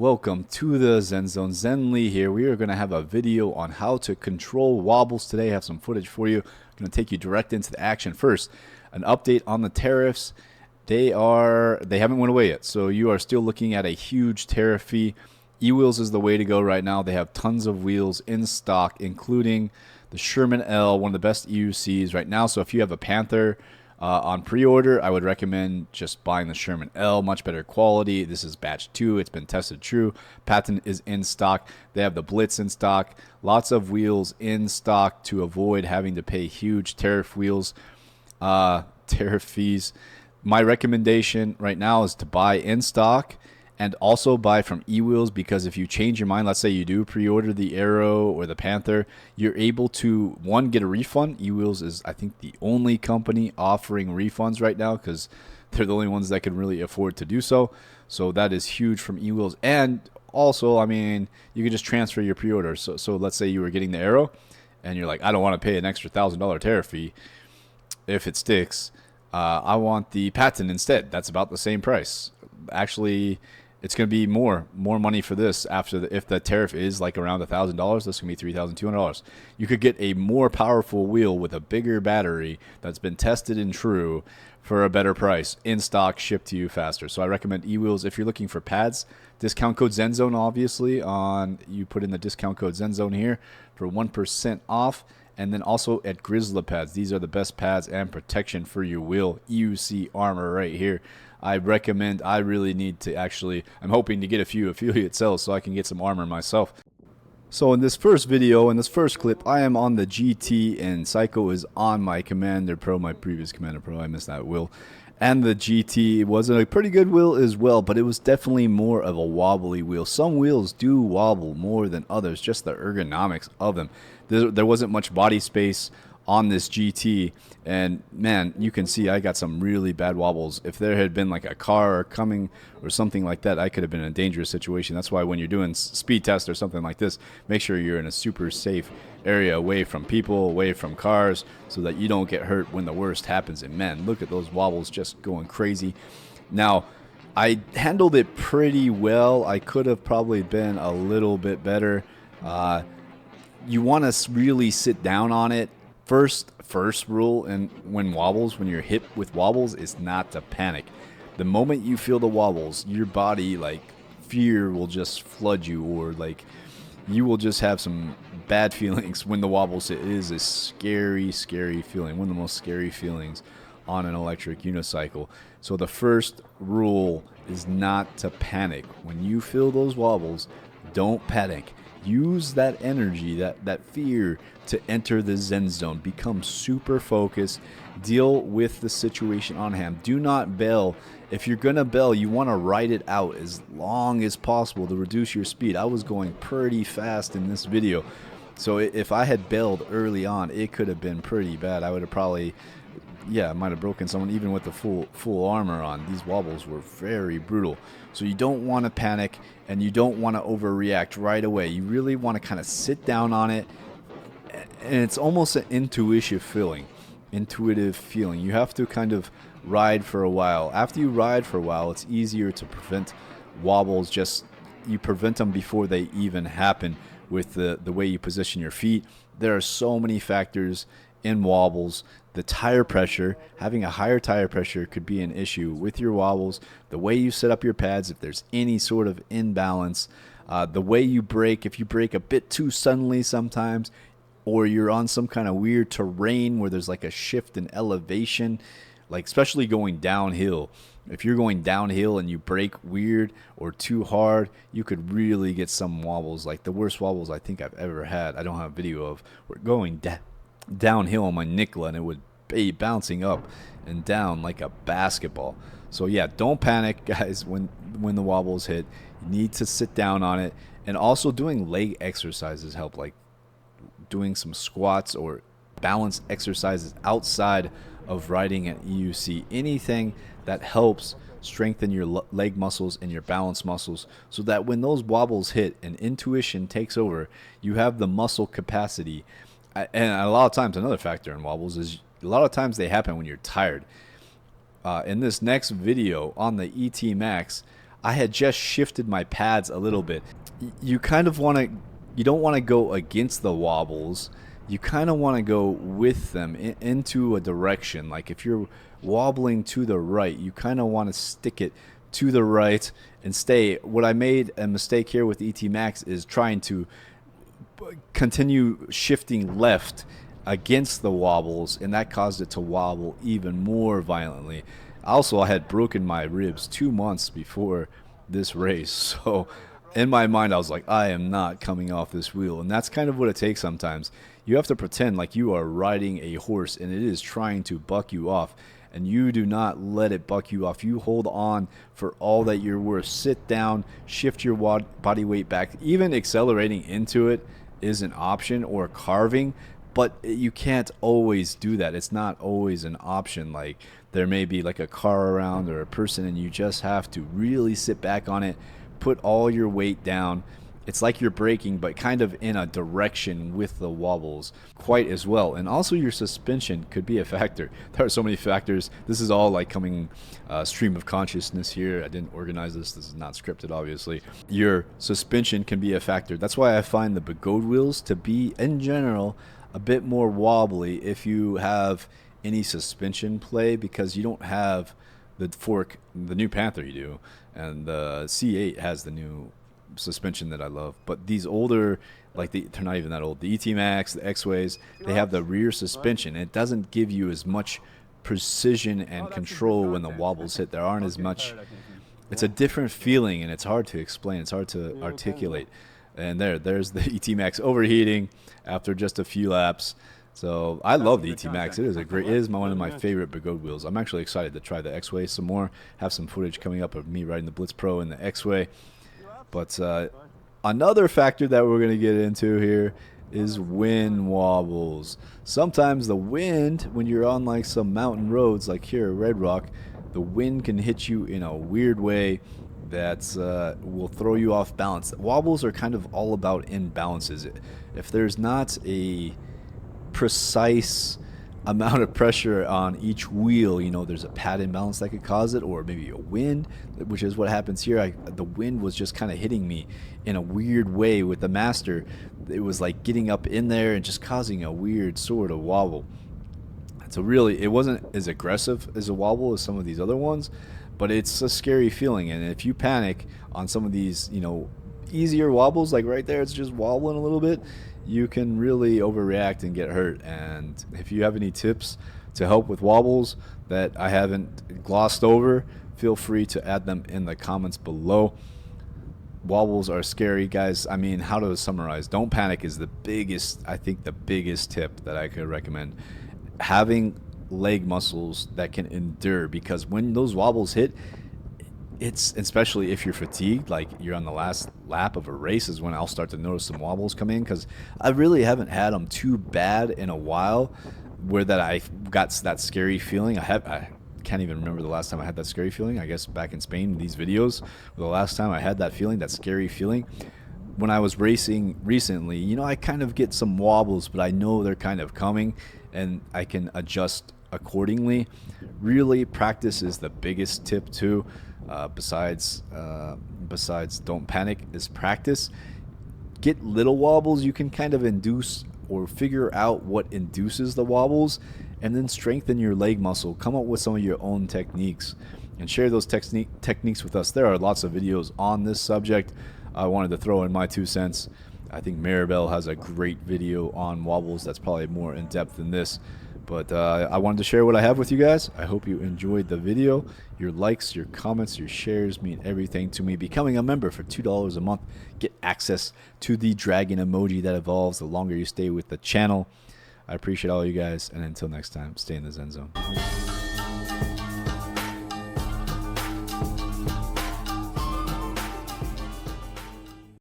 Welcome to the Zen Zone. Zen Lee here. We are going to have a video on how to control wobbles today. I have some footage for you. I'm going to take you direct into the action. First, an update on the tariffs. They haven't went away yet, so you are still looking at a huge tariff fee. E-wheels is the way to go right now. They have tons of wheels in stock, including the Sherman L, one of the best EUCs right now. So if you have a Panther on pre-order, I would recommend just buying the Sherman L. Much better quality. This is batch 2. It's been tested true. Patent is in stock. They have the Blitz in stock. Lots of wheels in stock to avoid having to pay huge tariff fees. My recommendation right now is to buy in stock and also buy from E-wheels, because if you change your mind, let's say you do pre-order the Arrow or the Panther, you're able to, one, get a refund. E-wheels is, I think, the only company offering refunds right now because they're the only ones that can really afford to do so. So that is huge from E-wheels. And also, I mean, you can just transfer your pre-order. So let's say you were getting the Arrow and you're like, I don't want to pay an extra $1,000 tariff fee if it sticks. I want the Patent instead. That's about the same price. Actually, it's going to be more money for this if the tariff is like around $1,000. This can be $3,200. You could get a more powerful wheel with a bigger battery that's been tested and true for a better price, in stock, shipped to you faster. So I recommend E-wheels. If you're looking for pads, discount code ZenZone, obviously, you put in the discount code ZenZone here for 1% off. And then also at Grizzly pads. These are the best pads and protection for your wheel. EUC armor right here. I recommend. I really need to I'm hoping to get a few affiliate sales so I can get some armor myself. So in this first video, in this first clip, I am on the GT and Psycho is on my Commander Pro, my previous Commander Pro. I missed that wheel. And the GT was a pretty good wheel as well, but it was definitely more of a wobbly wheel. Some wheels do wobble more than others, just the ergonomics of them. There wasn't much body space on this GT, and man, you can see I got some really bad wobbles. If there had been like a car coming or something like that, I could have been in a dangerous situation. That's why when you're doing speed test or something like this, make sure you're in a super safe area, away from people, away from cars, so that you don't get hurt when the worst happens. And man, look at those wobbles just going crazy. Now, I handled it pretty well. I could have probably been a little bit better. You want to really sit down on it. First rule, and when you're hit with wobbles, is not to panic. The moment you feel the wobbles, your body, like, fear will just flood you, or like you will just have some bad feelings when the wobbles hit. It is a scary feeling, one of the most scary feelings on an electric unicycle. So the first rule is not to panic. When you feel those wobbles, don't panic. Use that energy, that fear, to enter the Zen zone. Become super focused. Deal with the situation on hand. Do not bail. If you're going to bail, you want to ride it out as long as possible to reduce your speed. I was going pretty fast in this video. So if I had bailed early on, it could have been pretty bad. I would have probably, might have broken someone even with the full armor on. These wobbles were very brutal. So you don't want to panic, and you don't want to overreact right away. You really want to kind of sit down on it, and it's almost an intuitive feeling. You have to kind of ride for a while. After you ride for a while, it's easier to prevent wobbles. You prevent them before they even happen with the way you position your feet. There are so many factors in wobbles. The tire pressure, having a higher tire pressure could be an issue with your wobbles. The way you set up your pads, if there's any sort of imbalance, the way you brake, if you brake a bit too suddenly sometimes, or you're on some kind of weird terrain where there's like a shift in elevation, like especially going downhill. If you're going downhill and you brake weird or too hard, you could really get some wobbles. Like the worst wobbles I think I've ever had, I don't have a video of, were going downhill on my Nikola, and it would be bouncing up and down like a basketball. So yeah, don't panic, guys, when the wobbles hit. You need to sit down on it. And also doing leg exercises help, like doing some squats or balance exercises outside of riding an EUC. Anything that helps strengthen your leg muscles and your balance muscles, so that when those wobbles hit and intuition takes over, you have the muscle capacity. And a lot of times, another factor in wobbles is a lot of times they happen when you're tired. In this next video on the ET Max, I had just shifted my pads a little bit. You kind of want to, you don't want to go against the wobbles. You kind of want to go with them into a direction. Like if you're wobbling to the right, you kind of want to stick it to the right and stay. What I made a mistake here with ET Max is trying to continue shifting left against the wobbles, and that caused it to wobble even more violently. Also, I had broken my ribs 2 months before this race, so in my mind I was like, I am not coming off this wheel. And that's kind of what it takes sometimes. You have to pretend like you are riding a horse and it is trying to buck you off, and you do not let it buck you off. You hold on for all that you're worth. Sit down, shift your body weight back. Even accelerating into it is an option, or carving, but you can't always do that. It's not always an option. Like there may be like a car around or a person, and you just have to really sit back on it, put all your weight down. It's like you're braking, but kind of in a direction with the wobbles quite as well. And also your suspension could be a factor. There are so many factors. This is all like coming stream of consciousness here. I didn't organize this. This is not scripted, obviously. Your suspension can be a factor. That's why I find the Begode wheels to be, in general, a bit more wobbly if you have any suspension play, because you don't have the fork. The new Panther you do, and the C8 has the new suspension that I love. But these older, like they're not even that old, the ET Max, the X-Ways, they have the rear suspension. It doesn't give you as much precision and control when the wobbles hit. There aren't as much. It's a different feeling, and it's hard to explain. It's hard to articulate. And there's the ET Max overheating after just a few laps. So I love the ET Max. It is one of my favorite Begode wheels. I'm actually excited to try the X-Way some more. Have some footage coming up of me riding the Blitz Pro in the X-Way. But another factor that we're going to get into here is wind wobbles. Sometimes the wind, when you're on like some mountain roads like here at Red Rock, the wind can hit you in a weird way that will throw you off balance. Wobbles are kind of all about imbalances. If there's not a precise amount of pressure on each wheel, you know, there's a pad imbalance that could cause it, or maybe a wind, which is what happens here. The wind was just kind of hitting me in a weird way with the Master. It was like getting up in there and just causing a weird sort of wobble. So really, it wasn't as aggressive as a wobble as some of these other ones, but it's a scary feeling. And if you panic on some of these, you know, easier wobbles, like right there, it's just wobbling a little bit, you can really overreact and get hurt. And if you have any tips to help with wobbles that I haven't glossed over, feel free to add them in the comments below. Wobbles are scary, guys. I mean, how to summarize? Don't panic is the biggest, I think the biggest tip that I could recommend. Having leg muscles that can endure, because when those wobbles hit, it's, especially if you're fatigued, like you're on the last lap of a race, is when I'll start to notice some wobbles come in, because I really haven't had them too bad in a while where that I got that scary feeling. I can't even remember the last time I had that scary feeling. I guess back in Spain, these videos were the last time I had that feeling, that scary feeling. When I was racing recently, you know, I kind of get some wobbles, but I know they're kind of coming and I can adjust accordingly. Really, practice is the biggest tip too. Besides don't panic, is practice. Get little wobbles you can kind of induce, or figure out what induces the wobbles, and then strengthen your leg muscle. Come up with some of your own techniques and share those techniques with us. There are lots of videos on this subject. I wanted to throw in my 2 cents. I think Maribel has a great video on wobbles that's probably more in depth than this. But I wanted to share what I have with you guys. I hope you enjoyed the video. Your likes, your comments, your shares mean everything to me. Becoming a member for $2 a month, get access to the dragon emoji that evolves the longer you stay with the channel. I appreciate all you guys, and until next time, stay in the Zen Zone.